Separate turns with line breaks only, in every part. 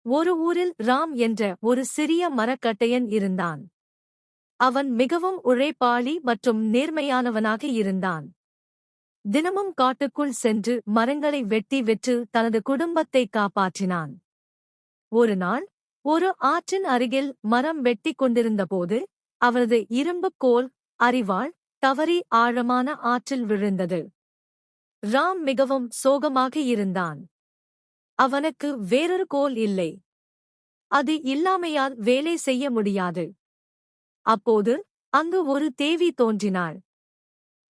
ஒரு ஊரில் ராம் என்ற ஒரு சிறிய மரக்கட்டையன் இருந்தான். அவன் மிகவும் உழைப்பாளி மற்றும் நேர்மையானவனாக இருந்தான். தினமும் காட்டுக்குள் சென்று மரங்களை வெட்டி விற்று தனது குடும்பத்தை காப்பாற்றினான். ஒரு நாள் ஒரு ஆற்றின் அருகில் மரம் வெட்டிக் கொண்டிருந்தபோது அவனது இரும்புக் கோல் அரிவாள் தவறி ஆழமான ஆற்றில் விழுந்தது. ராம் மிகவும் சோகமாக இருந்தான். அவனுக்கு வேறொரு கோல் இல்லை. அது இல்லாமையால் வேலை செய்ய முடியாது. அப்போது அங்கு ஒரு தேவி தோன்றினாள்.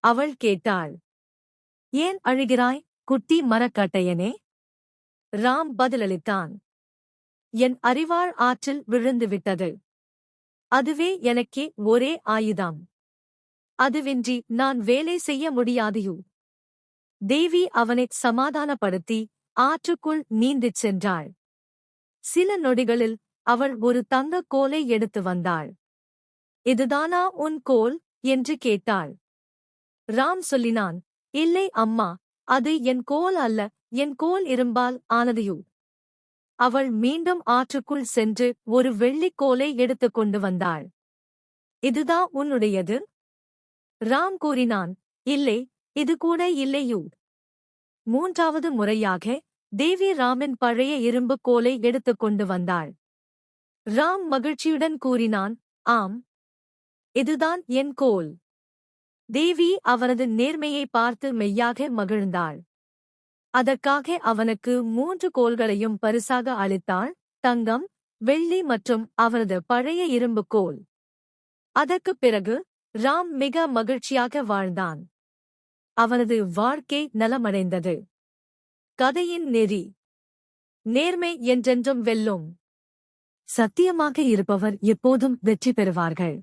அவள் கேட்டாள், "ஏன் அழுகிறாய், குட்டி மரக்கட்டையனே?" ராம் பதிலளித்தான், "என் அரிவாள் ஆற்றில் விழுந்துவிட்டது. அதுவே எனக்கே ஒரே ஆயுதம். அதுவின்றி நான் வேலை செய்ய முடியாதையோ." தேவி அவனைச் சமாதானப்படுத்தி ஆற்றுக்குள் நீந்திச் சென்றாள். சில நொடிகளில் அவள் ஒரு தங்கக் கோலை எடுத்து வந்தாள். "இதுதானா உன் கோல்?" என்று கேட்டாள். ராம் சொல்லினான், "இல்லை அம்மா, அது என் கோல் அல்ல, என் கோல் இரும்பால் ஆனதையோ." அவள் மீண்டும் ஆற்றுக்குள் சென்று ஒரு வெள்ளிக் கோலை எடுத்துக் கொண்டு வந்தாள். "இதுதான் உன்னுடையது?" ராம் கூறினான், "இல்லை, இது கூட இல்லையோ." மூன்றாவது முறையாக தேவி ராமின் பழைய இரும்புக் கோலை எடுத்துக் கொண்டு வந்தாள். ராம் மகிழ்ச்சியுடன் கூறினான், "ஆம், இதுதான் என் கோல்." தேவி அவனது நேர்மையை பார்த்து மெய்யாக மகிழ்ந்தாள். அதற்காக அவனுக்கு 3 கோல்களையும் பரிசாக அளித்தாள்: தங்கம், வெள்ளி மற்றும் அவனது பழைய இரும்புக் கோல். அதற்குப் பிறகு ராம் மிக மகிழ்ச்சியாக வாழ்ந்தான். அவனது வாழ்க்கை நலமடைந்தது. கதையின் நெறி: நேர்மை என்றென்றும் வெல்லும். சத்தியமாக இருப்பவர் எப்போதும் வெற்றி பெறுவார்கள்.